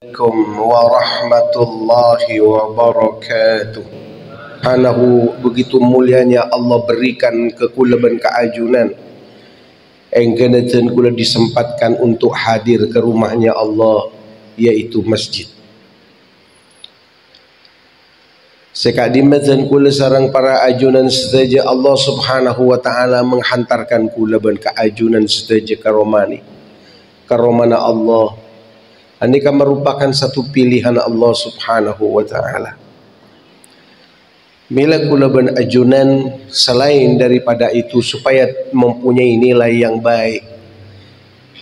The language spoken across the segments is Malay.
Assalamualaikum warahmatullahi wabarakatuh. Begitu mulianya Allah berikan ke kula ben keajunan engkeneun kula disempatkan untuk hadir ke rumahnya Allah, yaitu masjid. Sekadimeun kula sareng para ajunan sedaja Allah Subhanahu wa taala menghantarkan kula ben keajunan sedaja karomana Allah. Ini kan merupakan satu pilihan Allah Subhanahu wa ta'ala. Mila kula ben ajunan selain daripada itu supaya mempunyai nilai yang baik.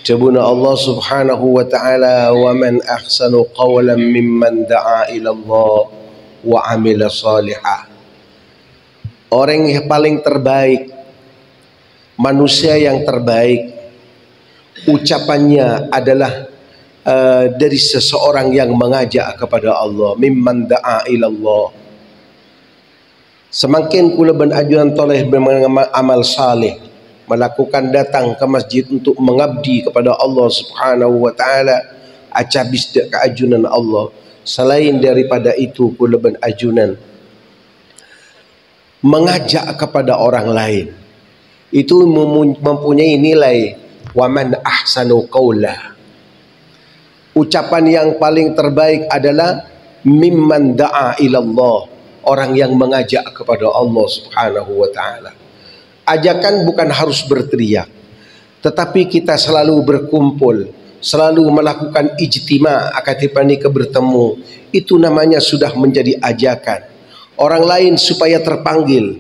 Jabuna Allah Subhanahu wa ta'ala, wa man ahsanu qawlan mimman da'a ila Allah wa amila salihah. Orang yang paling terbaik, manusia yang terbaik, ucapannya adalah dari seseorang yang mengajak kepada Allah, mimman da'a ilallah. Semakin kula ben ajuan toleh beramal saleh, melakukan datang ke masjid untuk mengabdi kepada Allah Subhanahu wa taala, acabis dak keajunan Allah. Selain daripada itu kula ben ajunan mengajak kepada orang lain, itu mempunyai nilai wa man ahsanu qawla. Ucapan yang paling terbaik adalah mimman da'a ilallah, orang yang mengajak kepada Allah Subhanahu wa taala. Ajakan bukan harus berteriak, tetapi kita selalu berkumpul, selalu melakukan ijtima' akatipani bertemu, itu namanya sudah menjadi ajakan. Orang lain supaya terpanggil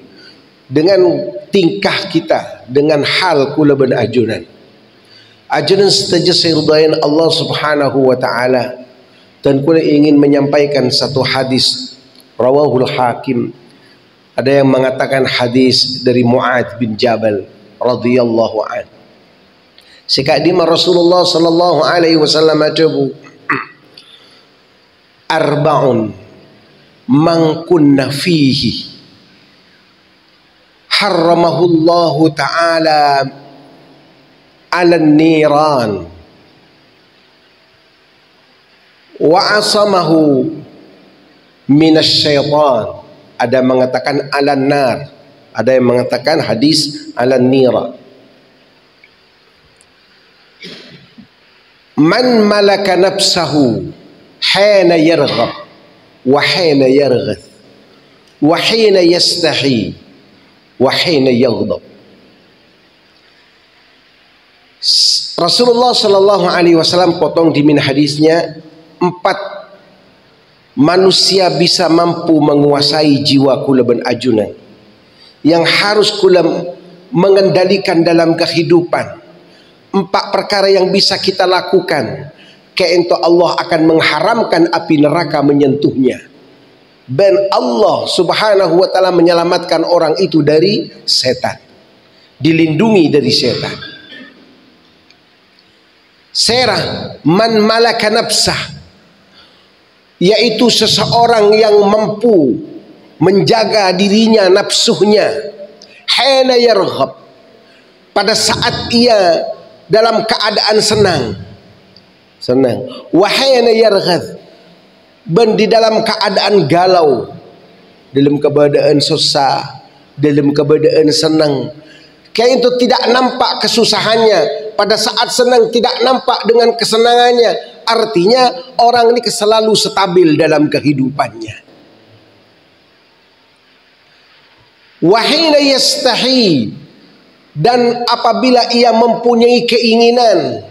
dengan tingkah kita, dengan hal kula ben ajunan. Ajunan setuju sirdayan Allah Subhanahu wa ta'ala. Dan kula ingin menyampaikan satu hadis rawahul Hakim. Ada yang mengatakan hadis dari Mu'adz bin Jabal radhiyallahu an. Sekadima Rasulullah sallallahu alaihi wasallam ajabu arba'un man kunna fihi harramahullahu ta'ala ala niran wa asamahu minasy syaitan. Ada yang mengatakan ala nar, ada yang mengatakan hadis ala nira. Man malaka nafsahu hina yarghab wa hina yarghath wa hina yastahi wa hina yaghdab. Rasulullah sallallahu alaihi wasallam potong di min hadisnya, 4 manusia bisa mampu menguasai jiwa kula ben ajunan, yang harus kula mengendalikan dalam kehidupan. 4 perkara yang bisa kita lakukan keento Allah akan mengharamkan api neraka menyentuhnya, dan Allah Subhanahu wa taala menyelamatkan orang itu dari setan, dilindungi dari setan. Serah man malaka nafsah, yaitu seseorang yang mampu menjaga dirinya, nafsuhnya, hina yarghab, pada saat ia dalam keadaan senang, wa hina yarghath, dan di dalam keadaan galau, dalam keadaan susah, dalam keadaan senang. Kayak itu tidak nampak kesusahannya, pada saat senang tidak nampak dengan kesenangannya. Artinya orang ini selalu stabil dalam kehidupannya. Wahina yastahi, dan apabila ia mempunyai keinginan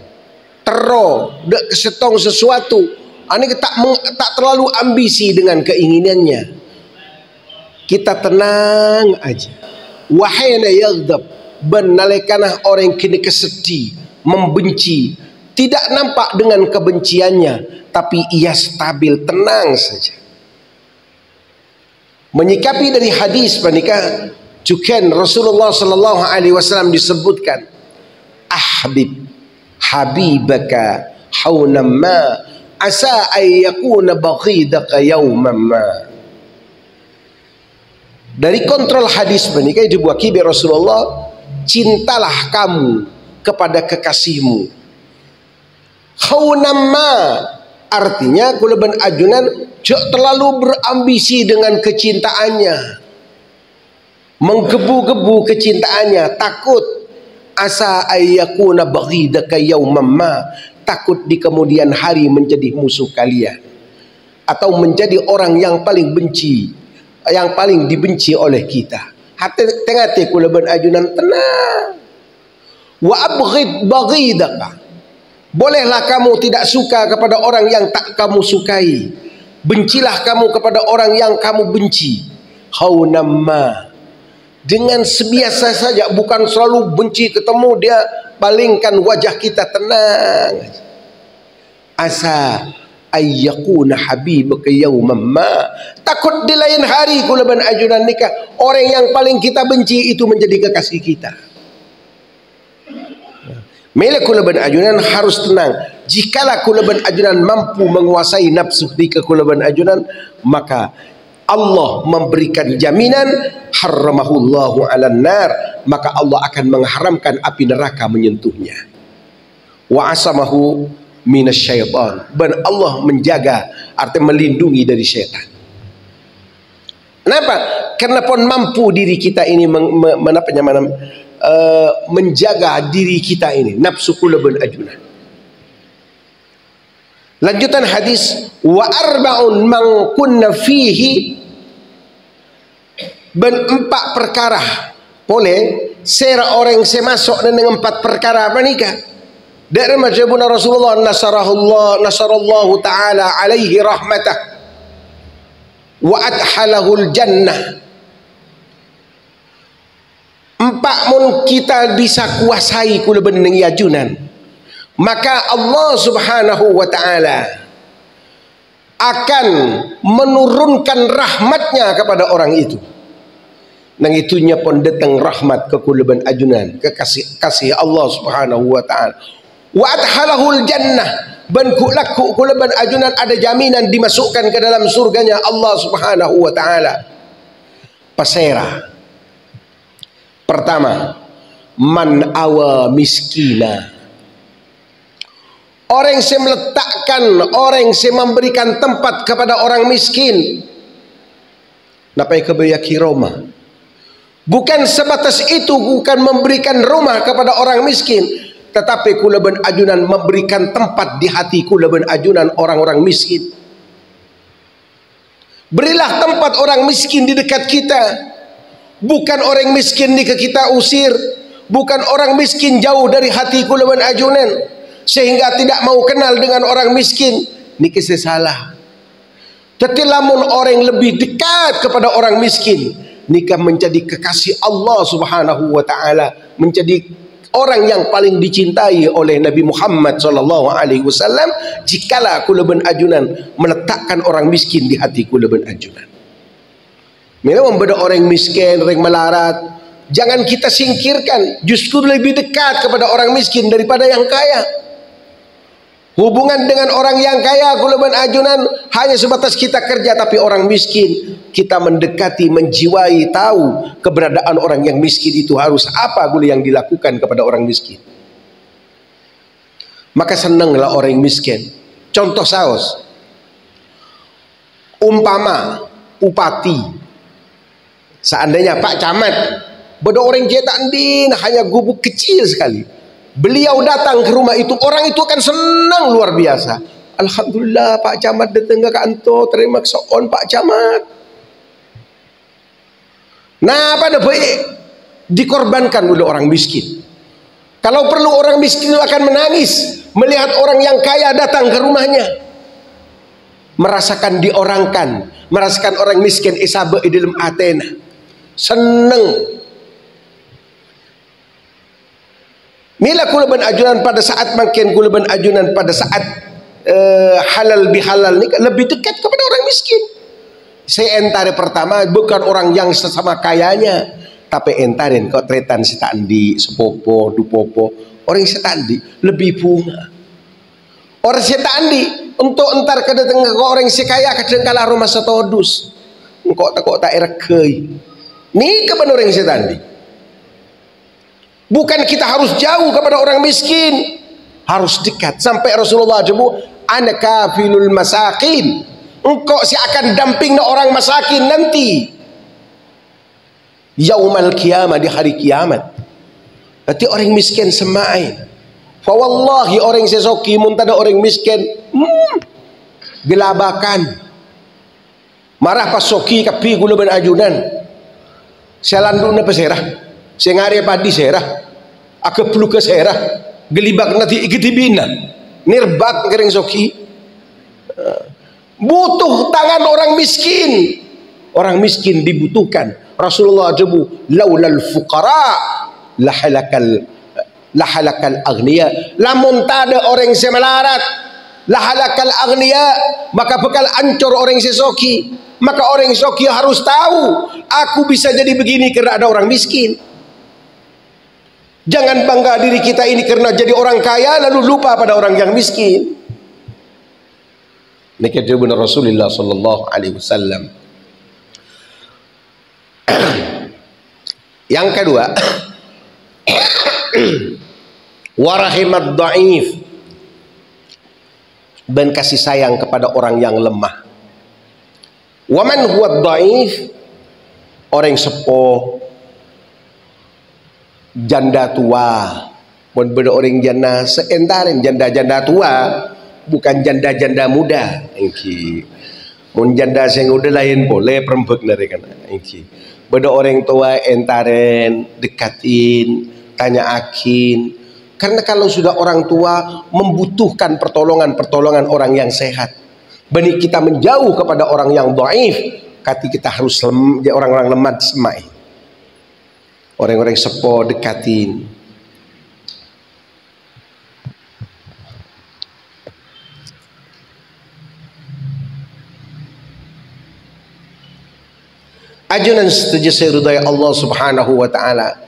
dek kesetong sesuatu, ini tak terlalu ambisi dengan keinginannya, kita tenang aja. Wahina yaghdab, benalekanah orang kini kesedih, membenci, tidak nampak dengan kebenciannya, tapi ia stabil, tenang saja. Menyikapi dari hadis menikah juga Rasulullah sallallahu alaihi wasallam disebutkan, ahbib habibaka haunan ma asa ay yakuna baghidaka yawman ma. Dari kontrol hadis menikah dibuat kibi Rasulullah, cintalah kamu kepada kekasihmu. Khaunamma Artinya kula ben ajunan jok terlalu berambisi dengan kecintaannya, menggebu-gebu kecintaannya, takut asa ayyakuna baghidaka yauman ma, takut di kemudian hari menjadi musuh kalian atau menjadi orang yang paling benci, yang paling dibenci oleh kita. Hati tengah kula ben ajunan tenang. Wa abghid baghidaka, bolehlah kamu tidak suka kepada orang yang tak kamu sukai, bencilah kamu kepada orang yang kamu benci. Haunamma, dengan sebiasa saja, bukan selalu benci ketemu dia palingkan wajah kita, tenang. Asa ayyakuna habibaka yauman ma, takut di lain hari kula ban ajunan nikah orang yang paling kita benci itu menjadi kekasih kita. Mila kula ban ajunan harus tenang. Jikalau kula ban ajunan mampu menguasai nafsu di kula ban ajunan, maka Allah memberikan jaminan haramahullahu 'alan nar, maka Allah akan mengharamkan api neraka menyentuhnya. Wa asamahu minasyaitan, dan Allah menjaga, artinya melindungi dari syaitan. Kenapa? Karena pun mampu diri kita ini menjaga diri kita ini, nafsu kula ben ajunan. Lanjutan hadis, wa arba'un man kunna fihi, ben 4 perkara boleh sera orang yang masuk dengan 4 perkara apa nikah. Dari majabuna Rasulullah nasarallahu ta'ala alaihi rahmatah wa adhalahul jannah. 4 mun kita bisa kuasai kula ben ajunan, maka Allah subhanahu wa ta'ala akan menurunkan rahmatnya kepada orang itu. Nang itunya pun datang rahmat ke kula ban ajunan, kasih Allah subhanahu wa ta'ala. Wa adhalahul jannah, ban kula ban ajunan ada jaminan dimasukkan ke dalam surganya Allah subhanahu wa ta'ala. Pasera pertama, man awa miskina, orang yang meletakkan, orang yang memberikan tempat kepada orang miskin. Napai kebayaki Roma, bukan sebatas itu, bukan memberikan rumah kepada orang miskin, tetapi kula ben ajunan memberikan tempat di hati kula ben ajunan orang-orang miskin. Berilah tempat orang miskin di dekat kita, bukan orang miskin ni kita usir, bukan orang miskin jauh dari hati kula ben ajunan sehingga tidak mau kenal dengan orang miskin. Ni kisah salah. Tetapi lamun orang lebih dekat kepada orang miskin, nikah menjadi kekasih Allah subhanahu wa ta'ala, menjadi orang yang paling dicintai oleh Nabi Muhammad sallallahu alaihi wasallam, jikalau kula ben ajunan meletakkan orang miskin di hati kula ben ajunan. Memang beda orang miskin, orang melarat, jangan kita singkirkan, justru lebih dekat kepada orang miskin daripada yang kaya. Hubungan dengan orang yang kaya kula ban ajunan hanya sebatas kita kerja, tapi orang miskin kita mendekati, menjiwai, tahu keberadaan orang yang miskin itu harus apa gula yang dilakukan kepada orang miskin. Maka senanglah orang miskin. Contoh saus, umpama upati, seandainya Pak Camat, beda orang cetak din hanya gubuk kecil sekali, beliau datang ke rumah itu, orang itu akan senang luar biasa. Alhamdulillah Pak Camat datang ke kantor, terima kasih Pak Camat. Nah, pada baik dikorbankan oleh orang miskin. Kalau perlu orang miskin itu akan menangis melihat orang yang kaya datang ke rumahnya, merasakan diorangkan, merasakan orang miskin isabe di dalam Athena, senang. Mila kula ban ajunan pada saat makin kula ban ajunan pada saat halal bihalal ni lebih dekat kepada orang miskin. Saya entare pertama bukan orang yang sesama kayanya, tapi entarin kok tretan si tandi sepopo dupopo, orang si tandi lebih bunga. Orang si tandi untuk entar kedatang ke orang si kaya kadang kala rumah setodus, kok tak erekei. Ni keban orang si tandi. Bukan kita harus jauh kepada orang miskin, harus dekat. Sampai Rasulullah jebu ana kafilul masakin, engkau si akan damping orang masakin nanti yaumal qiyamah, di hari kiamat. Berarti orang miskin semain. Fa wallahi orang sesoki muntada orang miskin gelabakan marah pas soki kapi gula ben ajunan selanduna peserah sengare padi serah ake pluke serah gelibak nanti ikitibina nirbak kering soki. Butuh tangan orang miskin. Orang miskin dibutuhkan. Rasulullah jebu laulal fuqara lahalakal aghniya, lamun tada orang semelarat lahalakal aghniya, maka bakal ancur orang sesoki. Maka orang sesoki harus tahu, aku bisa jadi begini karena ada orang miskin. Jangan bangga diri kita ini karena jadi orang kaya lalu lupa pada orang yang miskin. Ini kejawaban Rasulullah sallallahu alaihi wasallam. Yang kedua, warahimat dhaif, dan kasih sayang kepada orang yang lemah. Waman huwa dhaif, orang sepuh, janda tua. Mun beda orang janda seentarin janda-janda tua, bukan janda-janda muda. Engki. Mun janda sing udah lain boleh perembek dari kana. Engki. Beda orang tua entaren, dekatin, tanya akin. Karena kalau sudah orang tua membutuhkan pertolongan orang yang sehat. Benih kita menjauh kepada orang yang dhaif, kati kita harus orang-orang lemah semai. Orang-orang sepo dekatin. Ajunan setuju ridha Allah subhanahu wa ta'ala.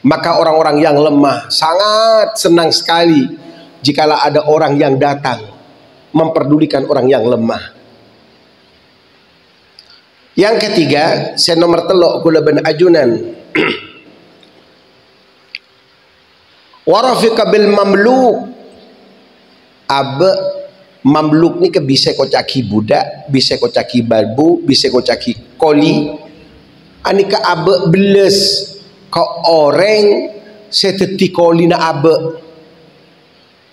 Maka orang-orang yang lemah sangat senang sekali jikalau ada orang yang datang memperdulikan orang yang lemah. Yang ketiga, saya nomor telok kula ben ajunan warafiqa bil mamluk. Abe mamluk ni ke bisa kocaki budak, bisa kocaki balbu, bisa kocaki koli. Anika abe beles ke orang seteti koli na abe.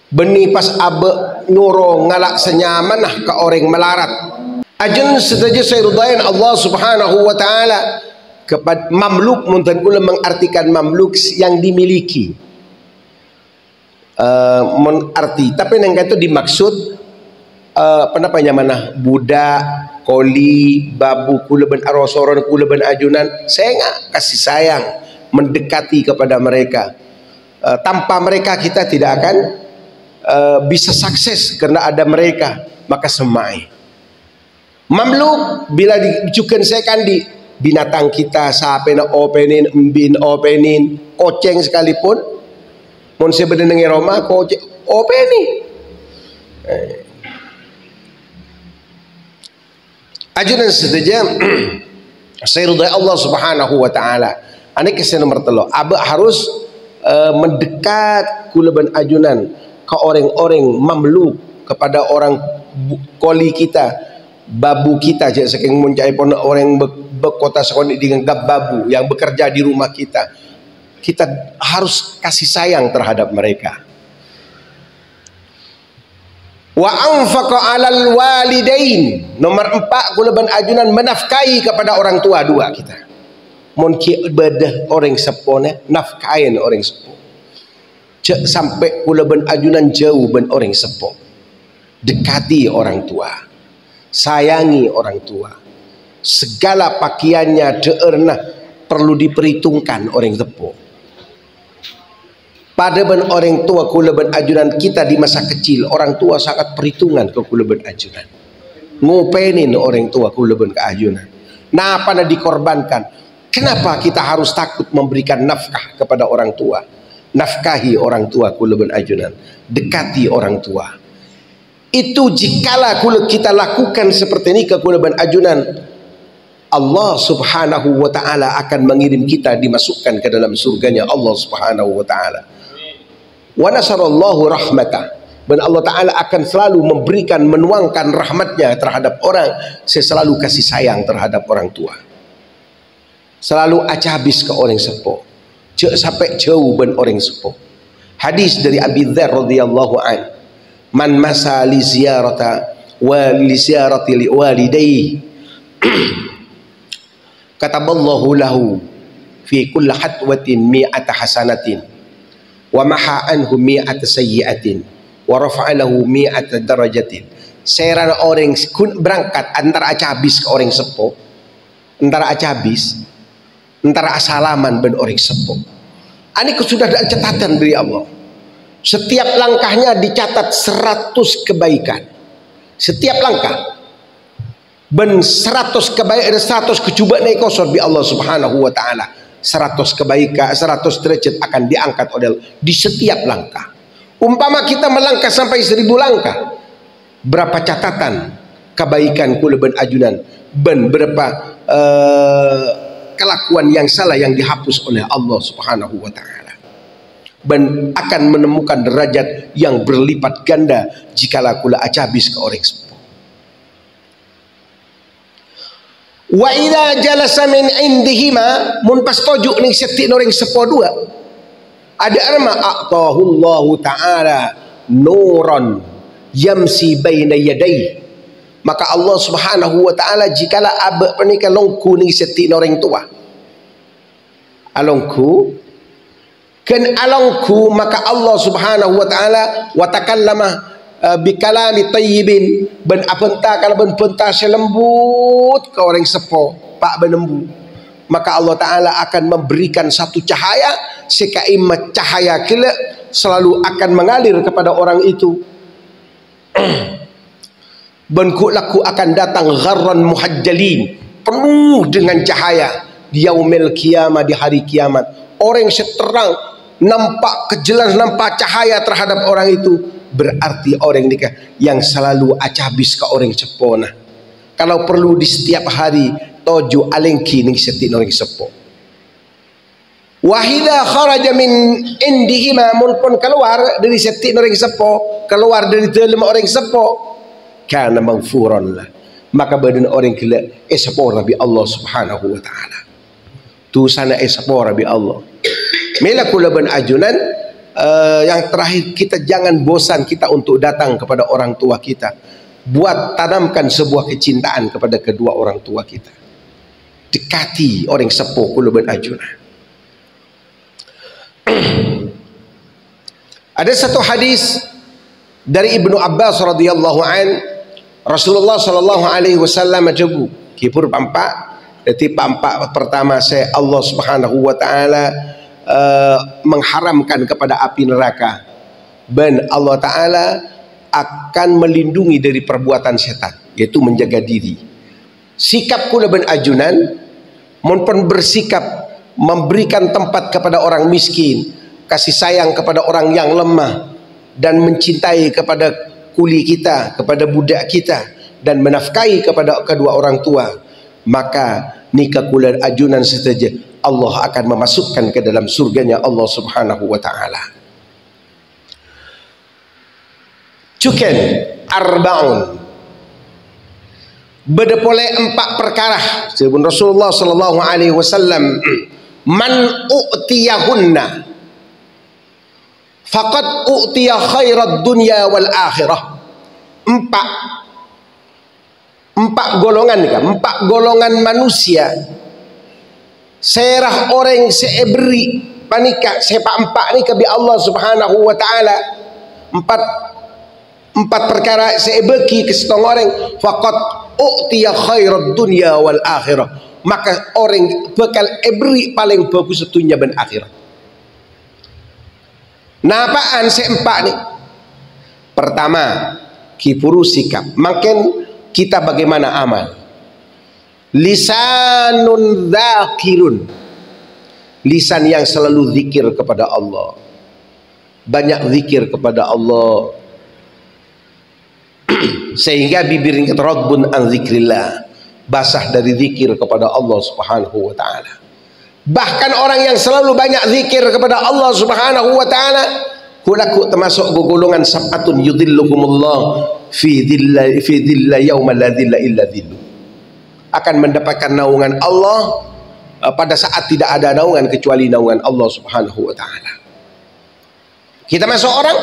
Beni pas abe nuro ngalak senyaman nah ke orang melarat. Ajun setuju saya ridhain Allah subhanahu wa ta'ala kepada mamluk. Muntan kula mengartikan mamluk yang dimiliki. Menarti tapi neng itu dimaksud penapanya mana budak, koli, babu, kula ben arosoron, kula ben ajunan. Saya nggak kasih sayang mendekati kepada mereka. Tanpa mereka kita tidak akan bisa sukses karena ada mereka. Maka semai mamluk bila dicukan saya kan di binatang kita sampai na openin, embin openin, koceng sekalipun. Mun saya berdengar Roma koceng openin. Ajunan saja saya ridha Allah subhanahu wa ta'ala. Ini kisah nomor telo. Abah harus mendekat kula ben ajunan ke orang-orang mamluk, kepada orang koli kita, babu kita. Jadi saking muncai pun orang berkota sekoni dengan babu yang bekerja di rumah kita. Kita harus kasih sayang terhadap mereka. Wa anfaqa 'alal walidain. Nomor 4 kula ban ajunan menafkahi kepada orang tua dua kita. Mun ki ibadah orang sepone nafkahin orang sepo. Cek sampai kula ban ajunan jauh ban orang sepo. Dekati orang tua. Sayangi orang tua. Segala pakaiannya deurna perlu diperhitungkan orang sepo. Pada ben orang tua kula ben ajunan kita di masa kecil, orang tua sangat perhitungan ke kula ben ajunan. Ngopenin orang tua kula ben ke ajunan. Nah, apa dikorbankan? Kenapa kita harus takut memberikan nafkah kepada orang tua? Nafkahi orang tua kula ben ajunan. Dekati orang tua. Itu jikalau kula kita lakukan seperti ini ke kula ben ajunan, Allah subhanahu wa ta'ala akan mengirim kita dimasukkan ke dalam surganya Allah subhanahu wa ta'ala. Wa nasarallahu rahmatah, Dan Allah Ta'ala akan selalu memberikan, menuangkan rahmatnya terhadap orang. Saya selalu kasih sayang terhadap orang tua. Selalu acah habis ke orang sepuh. Cek sampai jauh ben orang sepuh. Hadis dari Abi Dzar radhiyallahu an. Man masa li ziyarata wa li ziyarati li walidayhi. Kataballahu lahu fi kulli hatwatin mi'ata hasanatin wa maha anhu mi'ata sayyi'atin wa rafa'alahu mi'ata darajatin. Seran orang berangkat antara aca habis ke orang sepuh, antara aca habis, antara asalaman ben orang sepuh. Ini sudah ada catatan dari Allah. Setiap langkahnya dicatat 100 kebaikan. Setiap langkah ben 100 kebaikan, 100 kecubaan naik kosor bi Allah Subhanahu wa taala. 100 kebaikan, 100 derajat akan diangkat oleh Allah di setiap langkah. Umpama kita melangkah sampai 1000 langkah, berapa catatan kebaikan kula ben ajunan, ben berapa kelakuan yang salah yang dihapus oleh Allah Subhanahu wa taala. Ben akan menemukan derajat yang berlipat ganda jikalau kula acabis ke orang sepuh. Wa idza jalasa min indihima mun pas tojuk ning seti orang sepuh dua. Ada arma a'tahullahu ta'ala nuran yamsi baina yadayhi. Maka Allah Subhanahu wa taala jikalau abek pernikah longku ni seti orang tua. Alongku kan alongku maka Allah Subhanahu wa taala wa takallama bi kalami tayyibin ben apenta kalau ben penta selembut ke orang sepo pak benembu. Maka Allah Ta'ala akan memberikan satu cahaya, sekaimat cahaya kila selalu akan mengalir kepada orang itu. Benku laku akan datang gharran muhajjalin, penuh dengan cahaya di yaumil qiyamah, di hari kiamat. Orang seterang nampak kejelas, nampak cahaya terhadap orang itu, berarti orang nikah yang selalu acabis ke orang sepona. Kalau perlu di setiap hari toju alengki ning seti orang sepo. Wahida kharaja min indihima mun pun keluar dari seti orang sepo, keluar dari dalam orang sepo, kana maghfuran lah. Maka badan orang kila sepora bi Allah Subhanahu wa taala. Tu sana sepora bi Allah. Mela kula ban ajunan yang terakhir, kita jangan bosan kita untuk datang kepada orang tua kita. Buat tanamkan sebuah kecintaan kepada kedua orang tua kita. Dekati orang sepuh kula ben ajuna. Ada satu hadis dari Ibnu Abbas radhiyallahu an, Rasulullah sallallahu alaihi wasallam jagu kipur pampak dadi pampak pertama saya Allah Subhanahu wa taala mengharamkan kepada api neraka, dan Allah taala akan melindungi dari perbuatan setan, yaitu menjaga diri. Sikap kula ben ajunan mun pun bersikap memberikan tempat kepada orang miskin, kasih sayang kepada orang yang lemah, dan mencintai kepada kuli kita, kepada budak kita, dan menafkahi kepada kedua orang tua, maka nikah kula ajunan saja Allah akan memasukkan ke dalam surganya Allah Subhanahu wa taala. Cuken arbaun bedepole 4 perkara sebelum Rasulullah sallallahu alaihi wasallam, man u'tiyahunna faqad u'tiya khairad dunya wal akhirah. 4 golongan ni kan, 4 golongan manusia serah orang seebri panika sepak 4 ni ke bi Allah Subhanahu wa taala. 4 perkara seebeki ke setengah orang, faqad u'tiya khairad dunya wal akhirah, maka orang bakal ebri paling bagus setunya ben akhirat. Napaan se-4 ni? Pertama, kipuru sikap. Makin kita bagaimana amal. Lisanun dzakirun, lisan yang selalu zikir kepada Allah, banyak zikir kepada Allah sehingga bibirnya radbun an zikrillah, basah dari zikir kepada Allah Subhanahu wa taala. Bahkan orang yang selalu banyak zikir kepada Allah Subhanahu wa taala, Hulaku termasuk golongan sab'atun yudhilluhumullah fi dhilla yawma la dhilla illa dhillu. Akan mendapatkan naungan Allah pada saat tidak ada naungan kecuali naungan Allah Subhanahu wa taala. Kita masuk orang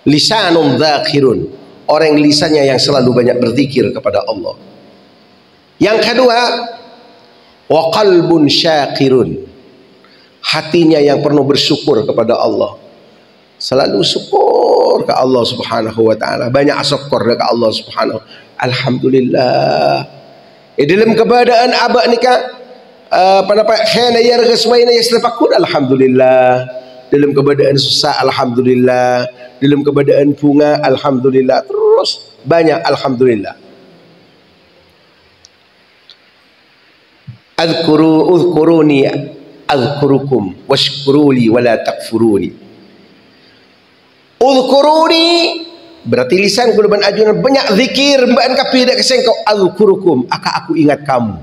lisanun dzakirun, orang lisannya yang selalu banyak berzikir kepada Allah. Yang kedua, wa qalbun syakirun, hatinya yang penuh bersyukur kepada Allah. Selalu syukur ke Allah Subhanahu wa taala, banyak syukur ke Allah Subhanahu. Alhamdulillah. Dalam keadaan abak nikah pendapat khana yarga sumaina yasrafakun, alhamdulillah. Dalam keadaan susah, alhamdulillah. Dalam keadaan bunga, alhamdulillah. Terus banyak alhamdulillah. Udhkuruni adhkurukum washkuruli wala takfuruni. Udhkuruni berarti lisan kula ban ajunan banyak zikir mbak kapi dak keseng kau adhkurukum, aku ingat kamu.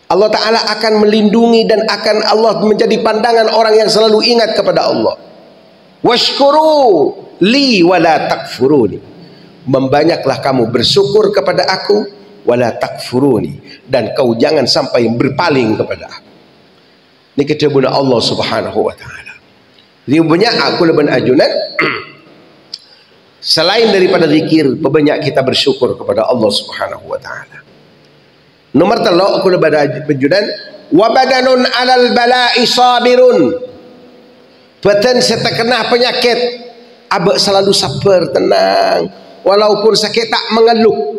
Allah Ta'ala akan melindungi dan akan Allah menjadi pandangan orang yang selalu ingat kepada Allah. Washkuru li wala takfuruni, membanyaklah kamu bersyukur kepada aku, wala takfuruni, dan kau jangan sampai berpaling kepada aku. Ini ketebunan Allah Subhanahu wa taala. Dia banyak aku leban ajunan selain daripada zikir, banyak kita bersyukur kepada Allah Subhanahu wa taala. Nomor 3 aku leban ajunan wa badanun 'alal bala'i sabirun. Badan seterkena penyakit abak selalu sabar, tenang, walaupun sakit tak mengeluh.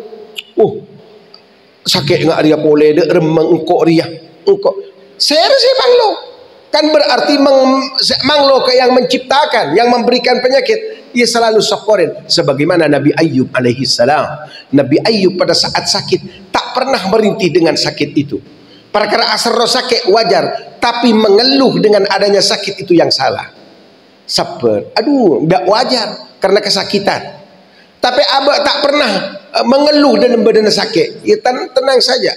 Sakit enggak dia boleh dek remang engkau dia engkau sersi manglo, kan berarti manglo ke yang menciptakan, yang memberikan penyakit, ia selalu syukurin. Sebagaimana Nabi Ayyub alaihi salam, Nabi Ayyub pada saat sakit tak pernah berhenti dengan sakit itu. Perkara asal sakit wajar, tapi mengeluh dengan adanya sakit itu yang salah. Sabar, aduh tidak wajar karena kesakitan. Tapi abah tak pernah mengeluh dalam badan sakit. Ya, tenang saja,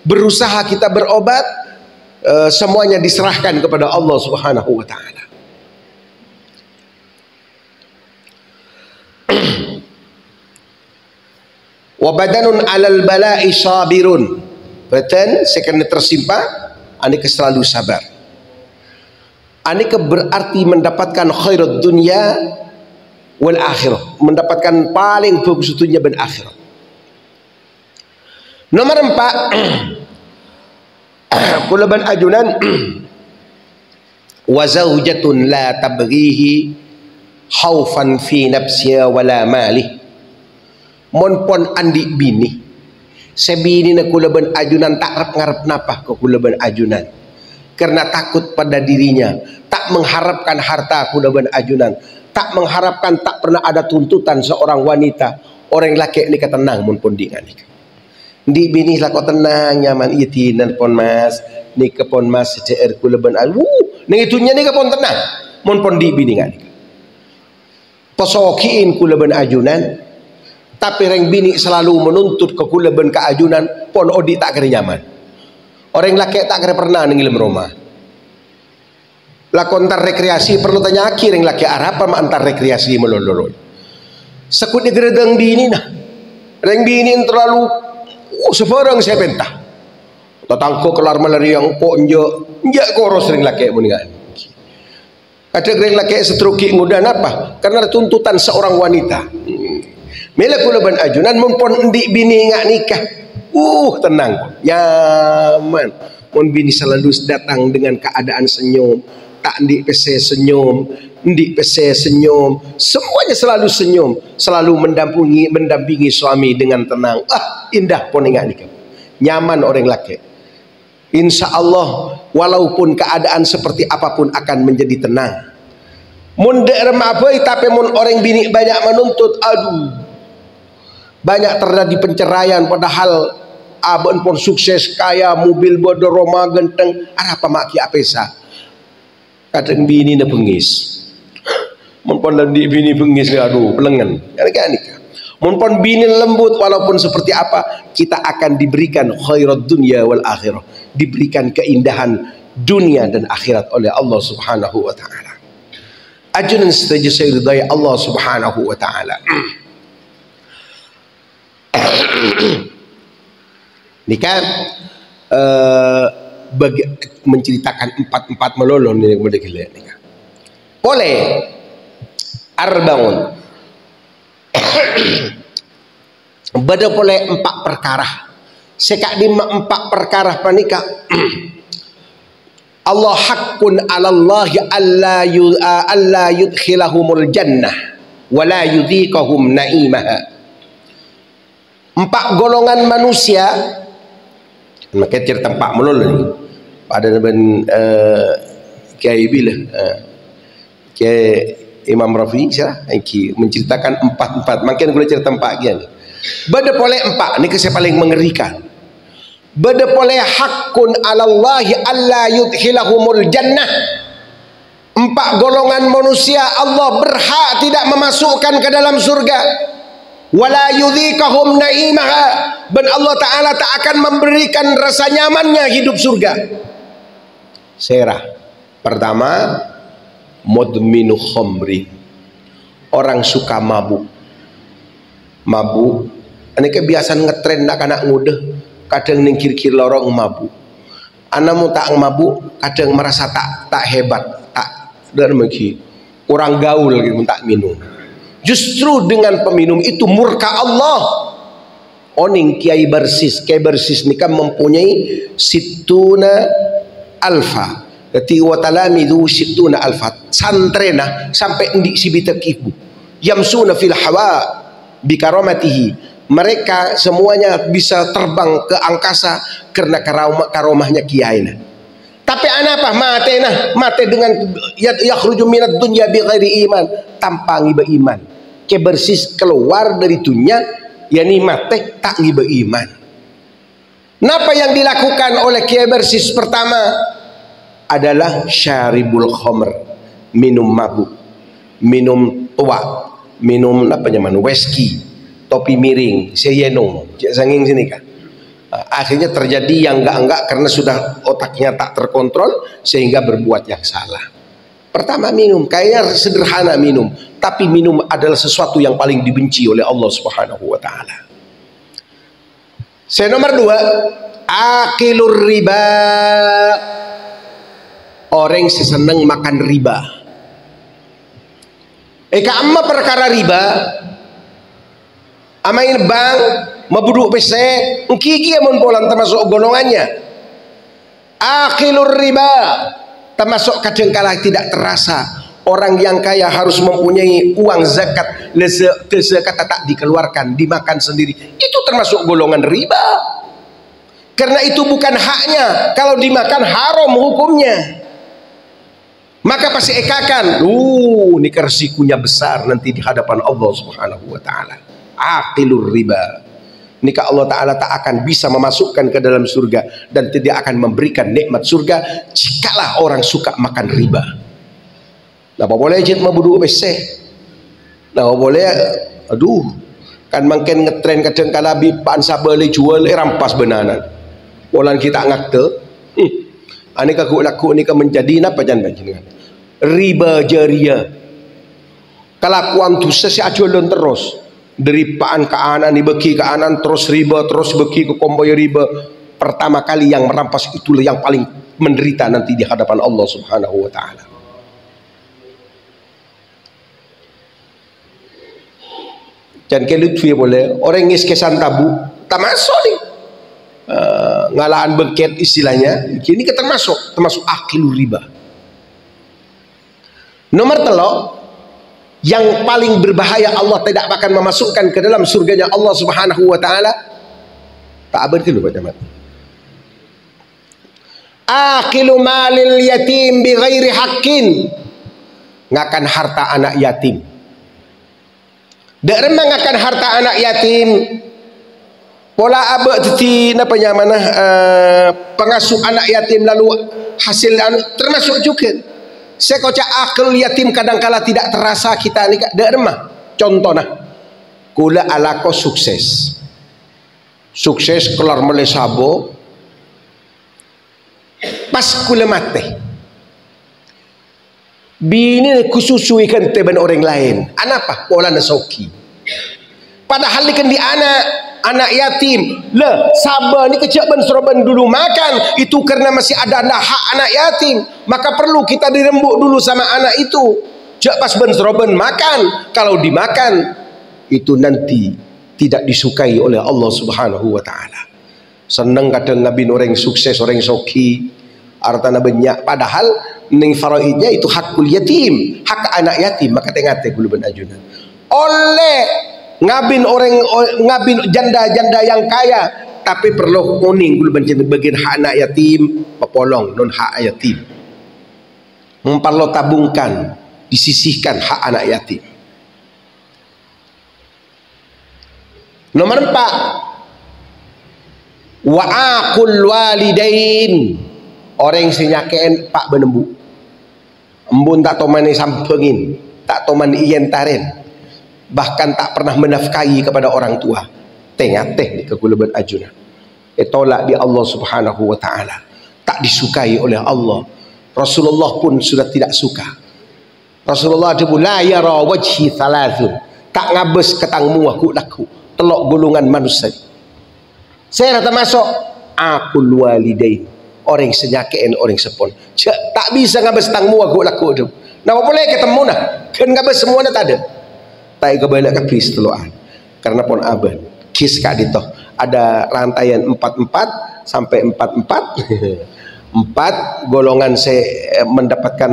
berusaha kita berobat, semuanya diserahkan kepada Allah Subhanahu wa taala. Wa badanun 'alal bala'i sabirun. Badan sekena tersimpa, anika selalu sabar. Anika berarti mendapatkan khairat dunia wal akhirah, mendapatkan paling bagus dunia dan akhirat. Nomor 4, kulaban ajunan wa zaujatun la tabghihi khaufan fi nafsiha wala malih. Mon pon andi bini sebini na kulaban ajunan tak ngarep napah ke kulaban ajunan karena takut pada dirinya, tak mengharapkan harta kulaban ajunan, tak mengharapkan, tak pernah ada tuntutan seorang wanita, orang laki ni tenang mun pon di nganik. Di bini lah kau tenang nyaman itinan pon mas ni ke pon mas CR kulaban ni itunya ni ke pon tenang mun pon di bini nganik. Posokiin kulaban ajunan, tapi reng bini selalu menuntut ke kulaban ke ajunan pon odi tak kira nyaman. Orang laki tak kira pernah ngilim rumah. Lakon antar rekreasi perlu tanya akhir yang laki Arab apa antar rekreasi melolol. Sekut digredeng bini nah. Reng bini terlalu sefarang saya pentah. Tatangko kelar malaria yang kok nje koros reng laki muningan. Ada reng laki setroki ngudan apa? Karena tuntutan seorang wanita. Mela kulaban ajunan mumpun endi bini ngak nikah. Tenang, nyaman. Mun bini selalu datang dengan keadaan senyum, tak ndik pese senyum, ndik pese senyum, semuanya selalu senyum, selalu mendampingi suami dengan tenang. Indah pun ingat nikah. Nyaman orang laki. Insya Allah walaupun keadaan seperti apapun akan menjadi tenang. Mun dek remabai tapi mun orang bini banyak menuntut, banyak terjadi penceraian padahal abang pun sukses kaya mobil bodoh Roma genteng apa maki apesa kadang bini na pengis mun pon di bini pengis pelengan kan nikah. Mun pon bini lembut walaupun seperti apa kita akan diberikan khairat dunia wal akhirah, diberikan keindahan dunia dan akhirat oleh Allah Subhanahu wa taala. Ajunan saja saya ridai Allah Subhanahu wa taala. Ini kan menceritakan empat melolong ni kepada kita ni kan. Boleh arbaun. Bada boleh 4 perkara. Sekak di 4 perkara panika. Allah haqqun 'ala Allah alla yudkhilahumul jannah wa la yudhiqahum na'imaha. 4 golongan manusia, maka cerita 4 melulu ni pada ben Kiai bila Kiai Imam Rafi menceritakan 4 makin boleh cerita 4 gian. Bada boleh 4 ni kesyang paling mengerikan. Bada boleh haqqun 'ala Allah alla yudkhilahumul jannah. 4 golongan manusia Allah berhak tidak memasukkan ke dalam surga. Wala yudhiqahum na'imaha, dan Allah Ta'ala tak akan memberikan rasa nyamannya hidup surga. Serah. Pertama, mudminu khamri, orang suka mabuk. Mabuk ini kebiasaan ngetren anak muda, kadang ningkir-kir lorong mabuk. Anamu tak mabuk, kadang merasa tak hebat, tak dan mungkin kurang gaul gitu, tak minum. Justru dengan peminum itu murka Allah. Oning Kiai Barsis ni kan mempunyai situna alfa. Jadi watalamidu situna alfa. Santrena sampai ndik sibita kibu. Yamsuna fil hawa bikaramatihi. Mereka semuanya bisa terbang ke angkasa karena karomahnya kiai nah. Tapi apa? Mate dengan yakhruju minad dunya bi ghairi iman, tanpa ngiba iman. Ke Barsis keluar dari dunia yakni mate tak ngiba iman. Napa yang dilakukan oleh Kiai Barsis? Pertama adalah syaribul khamr, minum mabuk, minum tua, minum apa namanya whisky, topi miring, seyenong, sanging sini kan. Akhirnya terjadi yang enggak karena sudah otaknya tak terkontrol sehingga berbuat yang salah. Pertama minum, kayaknya sederhana minum, tapi minum adalah sesuatu yang paling dibenci oleh Allah Subhanahu wa taala. Nomor 2, akilur riba. Orang sesenang makan riba. Amma perkara riba, amain bank, mabuduk PC, engkiki amun polan termasuk golongannya. Akilur riba, termasuk kadangkala tidak terasa orang yang kaya harus mempunyai uang zakat, zakat tak dikeluarkan, dimakan sendiri. Itu termasuk golongan riba. Karena itu bukan haknya, kalau dimakan haram hukumnya. Maka pasti ekakan, ini resikonya besar nanti di hadapan Allah Subhanahu wa taala. Akilur riba. Nikah Allah Ta'ala tak akan bisa memasukkan ke dalam surga dan tidak akan memberikan nikmat surga jikalau orang suka makan riba. Nah, boleh jid mabudu bese. Nah, boleh kan makin ngetren kadang kala bipan sabeli jual rampas benanan. Polan kita ngakte. Ani laku ni menjadi napa jan panjenengan? Riba jariah. Kelakuan tu sesajulan terus. Dari paan ke anan dibagi ke anan terus riba terus bagi ke komboy riba. Pertama kali yang merampas itulah yang paling menderita nanti di hadapan Allah Subhanahu wa taala. Dan kelutfi boleh orang ngis kesan tabu tak masuk ni. Ngalaan bengket istilahnya ini termasuk akil riba. Nomor 3, yang paling berbahaya Allah tidak akan memasukkan ke dalam surganya Allah Subhanahu wa taala. Tak abad ke lupa jemaat. Akilu malil yatim bi ghairi haqqin. Ngakan harta anak yatim. Dak remang ngakan harta anak yatim. Pola abad teti napa mana pengasuh anak yatim lalu hasil termasuk juga. Saya kocak akal yatim kadangkala tidak terasa kita ni dak remah. Contohnya kula alako sukses keluar melesabo pas kula mati bini kususui kan teban orang lain. Anapa? Pola nasoki. Padahal kan di anak yatim. Lah, sabar ni kecak ban soroban dulu makan. Itu karena masih ada hak anak yatim. Maka perlu kita dirembuk dulu sama anak itu. Jak pas ban soroban makan. Kalau dimakan, itu nanti tidak disukai oleh Allah Subhanahu wa taala. Senang kadang ngabin orang sukses, orang soki, artana banyak. Padahal ning faraidnya itu hakul yatim, hak anak yatim. Maka tengate guluban ajunan. Oleh ngabin janda-janda yang kaya, tapi perlu kuning guluban bagian hak anak yatim, papolong non hak yatim. Memperlo tabungkan, disisihkan hak anak yatim. Nomor 4, wa aqul walidain, orang yang sinyakein pak benembu embun tak tomani sampengin, tak tomani iyentaren, bahkan tak pernah menafkahi kepada orang tua. Tengah-teh di keguluban ajuna tolak di Allah Subhanahu wa ta'ala, tak disukai oleh Allah. Rasulullah pun sudah tidak suka. Rasulullah jebul la yara wajhi thalathun, tak ngabes ketangmu aku laku telok golongan manusia. Saya termasuk aqul walidain, orang senyakein orang sepon. Tak bisa ngabes tangmu aku laku tu. Nah boleh ketemu nah, kan ngabes semua tak ada. Tak kebalik ke kis teluan. Karena pun aban. Kis kak dito ada rantaian 44 sampai 44. 4 golongan saya mendapatkan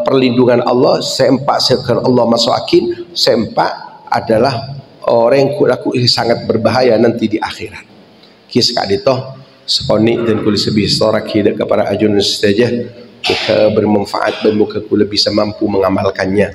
perlindungan Allah. Seempat sekar Allah masukin. Seempat adalah orang yang aku sangat berbahaya nanti di akhirat. Kis kak dito sekoni dan kulis lebih sorak hidup kepada ajun saja muka bermanfaat dan muka ku lebih bisa mampu mengamalkannya.